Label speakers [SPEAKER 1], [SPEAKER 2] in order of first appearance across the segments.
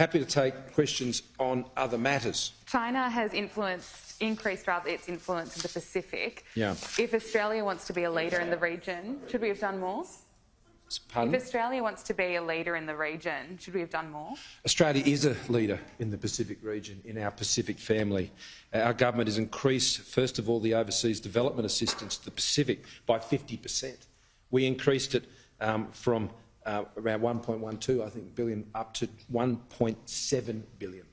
[SPEAKER 1] Happy to take questions on other matters.
[SPEAKER 2] China has increased its influence in the Pacific.
[SPEAKER 1] Yeah.
[SPEAKER 2] If Australia wants to be a leader in the region, should we have done more?
[SPEAKER 1] Pardon?
[SPEAKER 2] If Australia wants to be a leader in the region, should we have done more?
[SPEAKER 1] Australia is a leader in the Pacific region, in our Pacific family. Our government has increased, first of all, the overseas development assistance to the Pacific by 50%. We increased it from around 1.12, I think, billion up to 1.7 billion.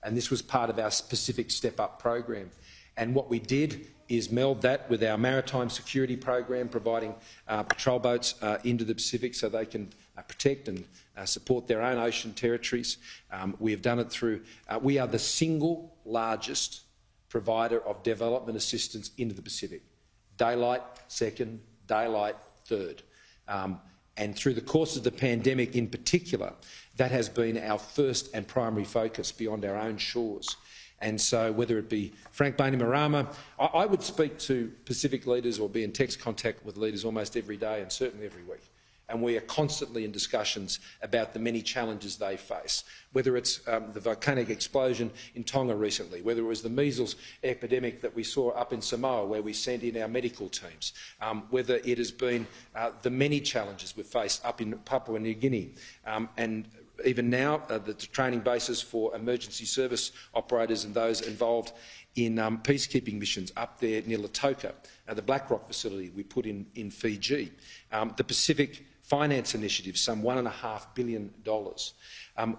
[SPEAKER 1] And this was part of our Pacific Step Up program. And what we did is meld that with our maritime security program, providing patrol boats into the Pacific so they can protect and support their own ocean territories. We have done it through... we are the single largest provider of development assistance into the Pacific. Daylight second, daylight third. And through the course of the pandemic in particular, that has been our first and primary focus beyond our own shores. And so whether it be Frank Bainimarama, I would speak to Pacific leaders or be in text contact with leaders almost every day and certainly every week. And we are constantly in discussions about the many challenges they face, whether it's the volcanic explosion in Tonga recently, whether it was the measles epidemic that we saw up in Samoa where we sent in our medical teams, whether it has been the many challenges we've faced up in Papua New Guinea, and even now the training bases for emergency service operators and those involved in peacekeeping missions up there near Lautoka, the BlackRock facility we put in Fiji, the Pacific Finance Initiative, some $1.5 billion.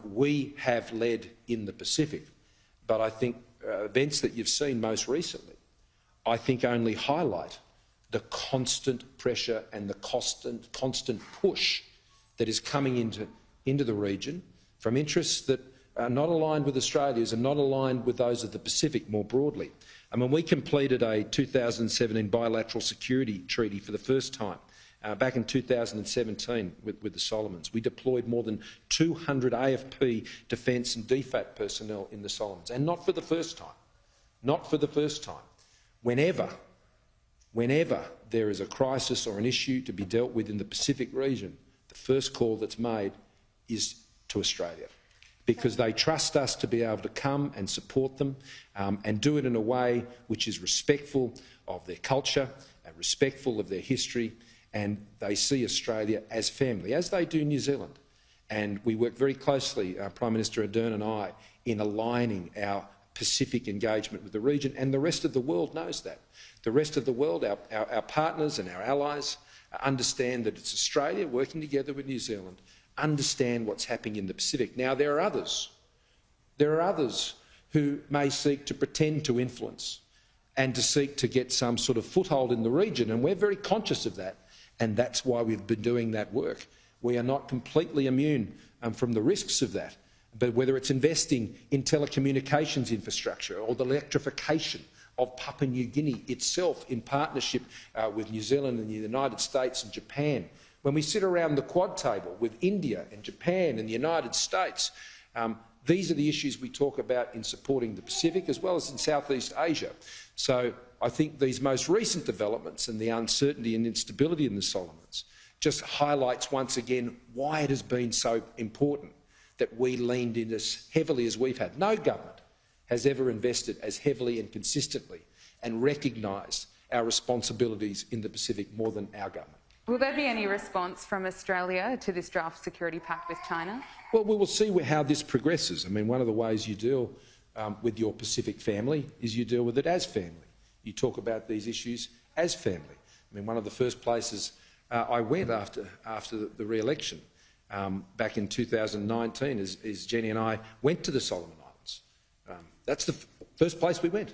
[SPEAKER 1] We have led in the Pacific, but I think events that you've seen most recently, I think only highlight the constant pressure and the constant push that is coming into the region from interests that are not aligned with Australia's and not aligned with those of the Pacific more broadly. I mean, we completed a 2017 bilateral security treaty for the first time back in 2017 with the Solomons. We deployed more than 200 AFP defence and DFAT personnel in the Solomons, and not for the first time. Not for the first time. Whenever there is a crisis or an issue to be dealt with in the Pacific region, the first call that's made is to Australia, because they trust us to be able to come and support them and do it in a way which is respectful of their culture and respectful of their history, and they see Australia as family, as they do New Zealand. And we work very closely, Prime Minister Ardern and I, in aligning our Pacific engagement with the region, and the rest of the world knows that. The rest of the world, our partners and our allies, understand that it's Australia working together with New Zealand, understand what's happening in the Pacific. Now, there are others who may seek to pretend to influence and to seek to get some sort of foothold in the region, and we're very conscious of that, and that's why we've been doing that work. We are not completely immune from the risks of that, but whether it's investing in telecommunications infrastructure or the electrification of Papua New Guinea itself in partnership with New Zealand and the United States and Japan, when we sit around the Quad table with India and Japan and the United States, these are the issues we talk about in supporting the Pacific as well as in Southeast Asia. So I think these most recent developments and the uncertainty and instability in the Solomons just highlights once again why it has been so important that we leaned in as heavily as we've had. No government has ever invested as heavily and consistently and recognised our responsibilities in the Pacific more than our government.
[SPEAKER 2] Will there be any response from Australia to this draft security pact with China?
[SPEAKER 1] Well, we will see how this progresses. I mean, one of the ways you deal with your Pacific family is you deal with it as family. You talk about these issues as family. I mean, one of the first places I went after the re-election back in 2019 is Jenny and I went to the Solomon Islands. That's the first place we went,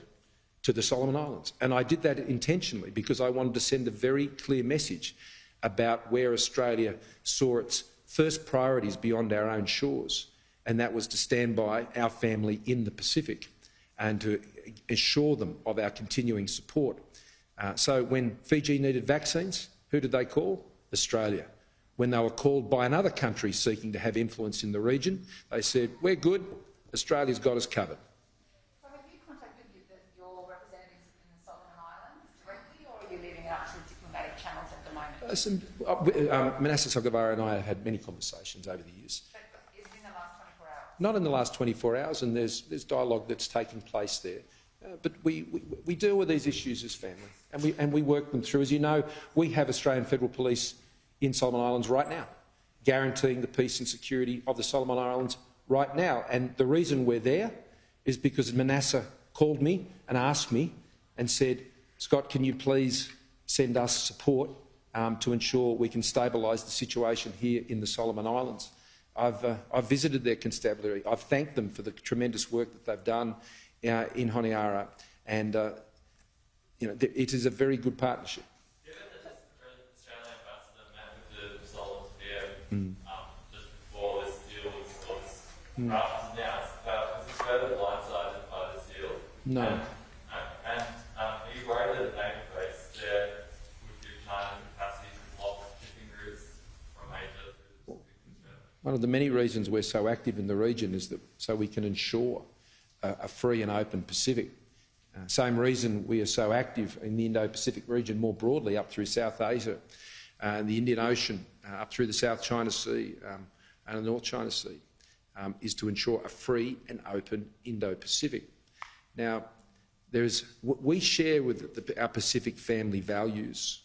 [SPEAKER 1] to the Solomon Islands. And I did that intentionally because I wanted to send a very clear message about where Australia saw its first priorities beyond our own shores, and that was to stand by our family in the Pacific and to assure them of our continuing support. So when Fiji needed vaccines, who did they call? Australia. When they were called by another country seeking to have influence in the region, they said, we're good, Australia's got us covered.
[SPEAKER 3] So have you contacted your representatives in the Solomon Islands directly, or are you leaving it up to diplomatic channels at the moment?
[SPEAKER 1] Manasseh Sogavara and I have had many conversations over the years.
[SPEAKER 3] Is it in the last 24 hours?
[SPEAKER 1] Not in the last 24 hours, and there's dialogue that's taking place there. But we deal with these issues as family, and we work them through. As you know, we have Australian Federal Police in Solomon Islands right now, guaranteeing the peace and security of the Solomon Islands right now. And the reason we're there is because Manasseh called me and asked me and said, Scott, can you please send us support to ensure we can stabilise the situation here in the Solomon Islands. I've visited their constabulary. I've thanked them for the tremendous work that they've done in Honiara, and it is a very good partnership.
[SPEAKER 4] Given that the Australian ambassador met with the Solomons here just before this deal was announced, was this further blindsided by this deal?
[SPEAKER 1] No.
[SPEAKER 4] And are you worried that a database there would give China the capacity to block shipping routes from Asia through the Pacific Australia?
[SPEAKER 1] One of the many reasons we're so active in the region is that so we can ensure a free and open Pacific. Same reason we are so active in the Indo-Pacific region more broadly, up through South Asia, the Indian Ocean, up through the South China Sea and the North China Sea, is to ensure a free and open Indo-Pacific. Now, we share with our Pacific family values.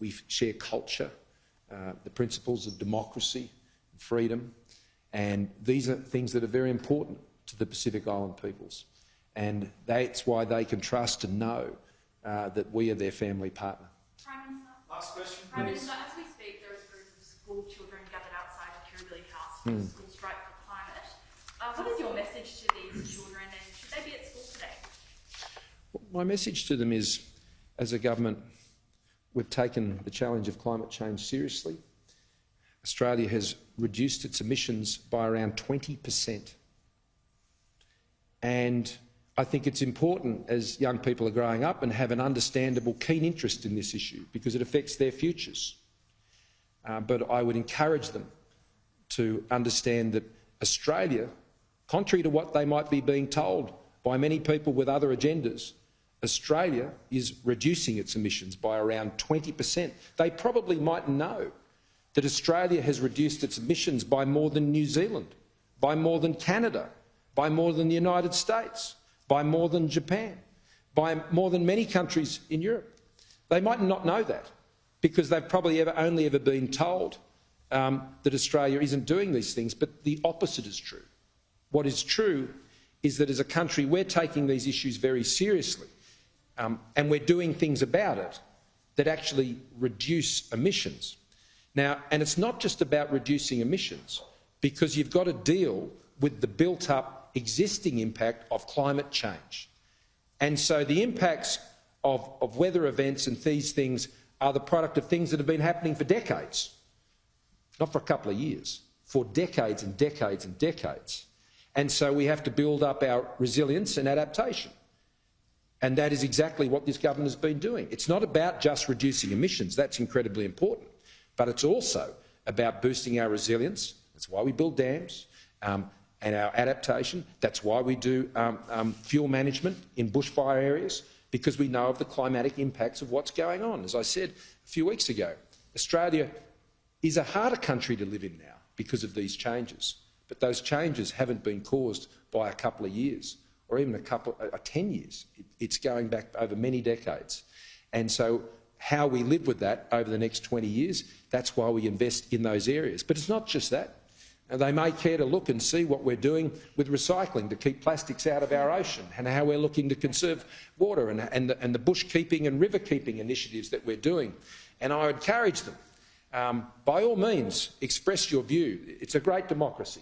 [SPEAKER 1] We share culture, the principles of democracy, freedom, and these are things that are very important to the Pacific Island peoples. And that's why they can trust and know that we are their family partner.
[SPEAKER 5] Prime Minister.
[SPEAKER 6] Last question.
[SPEAKER 5] Prime Minister, as we speak, there is a group of school children gathered outside the Kirribilli House for the school strike for climate. What is your message to these children, and should they be at school today?
[SPEAKER 1] My message to them is, as a government, we've taken the challenge of climate change seriously. Australia has reduced its emissions by around 20%. And I think it's important as young people are growing up and have an understandable, keen interest in this issue because it affects their futures. But I would encourage them to understand that Australia, contrary to what they might be being told by many people with other agendas, Australia is reducing its emissions by around 20%. They probably mightn't know that Australia has reduced its emissions by more than New Zealand, by more than Canada, by more than the United States, by more than Japan, by more than many countries in Europe. They might not know that because they've probably only ever been told that Australia isn't doing these things, but the opposite is true. What is true is that as a country we're taking these issues very seriously and we're doing things about it that actually reduce emissions. Now, and it's not just about reducing emissions because you've got to deal with the built-up existing impact of climate change. And so the impacts of weather events and these things are the product of things that have been happening for decades, not for a couple of years, for decades and decades and decades. And so we have to build up our resilience and adaptation. And that is exactly what this government has been doing. It's not about just reducing emissions, that's incredibly important, but it's also about boosting our resilience. That's why we build dams, and our adaptation. That's why we do fuel management in bushfire areas, because we know of the climatic impacts of what's going on. As I said a few weeks ago, Australia is a harder country to live in now because of these changes, but those changes haven't been caused by a couple of years or even 10 years. It's going back over many decades. And so how we live with that over the next 20 years, that's why we invest in those areas. But it's not just that. And they may care to look and see what we're doing with recycling to keep plastics out of our ocean and how we're looking to conserve water and the bush keeping and river keeping initiatives that we're doing. And I encourage them, by all means, express your view. It's a great democracy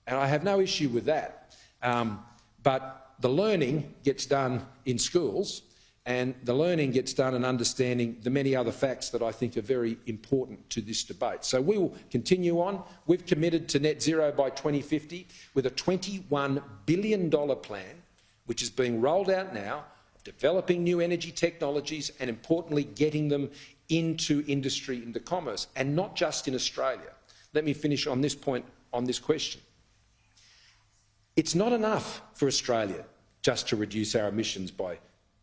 [SPEAKER 1] and I have no issue with that. But the learning gets done in schools and the learning gets done in understanding the many other facts that I think are very important to this debate. So we will continue on. We've committed to net zero by 2050 with a $21 billion plan, which is being rolled out now, developing new energy technologies and, importantly, getting them into industry, into commerce, and not just in Australia. Let me finish on this point, on this question. It's not enough for Australia just to reduce our emissions by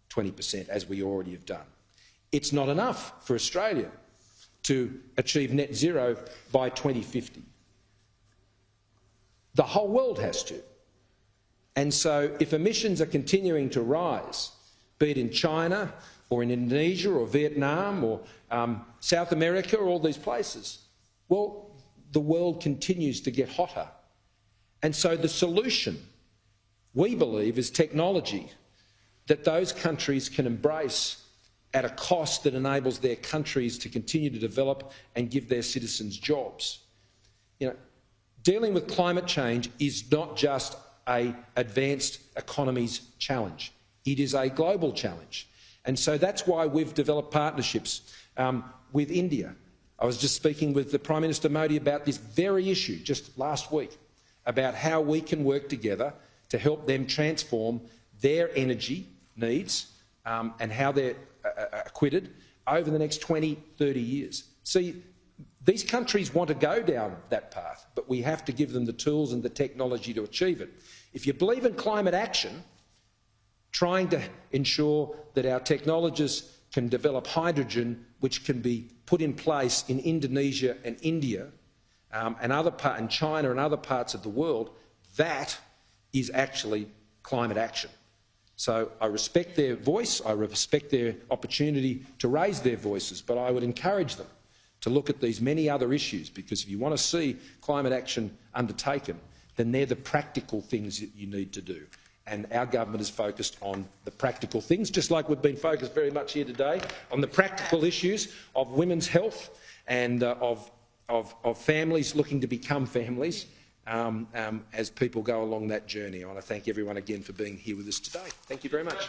[SPEAKER 1] 20%, as we already have done. It's not enough for Australia to achieve net zero by 2050. The whole world has to. And so if emissions are continuing to rise, be it in China or in Indonesia or Vietnam or South America or all these places, well, the world continues to get hotter. And so the solution, we believe, is technology that those countries can embrace at a cost that enables their countries to continue to develop and give their citizens jobs. You know, dealing with climate change is not just an advanced economies challenge. It is a global challenge. And so that's why we've developed partnerships with India. I was just speaking with the Prime Minister Modi about this very issue just last week, about how we can work together to help them transform their energy needs and how they're acquitted over the next 20, 30 years. See, these countries want to go down that path, but we have to give them the tools and the technology to achieve it. If you believe in climate action, trying to ensure that our technologists can develop hydrogen which can be put in place in Indonesia and India and China and other parts of the world, that is actually climate action. So I respect their voice, I respect their opportunity to raise their voices, but I would encourage them to look at these many other issues, because if you want to see climate action undertaken, then they're the practical things that you need to do. And our government is focused on the practical things, just like we've been focused very much here today on the practical issues of women's health and of families looking to become families as people go along that journey. I want to thank everyone again for being here with us today. Thank you very much.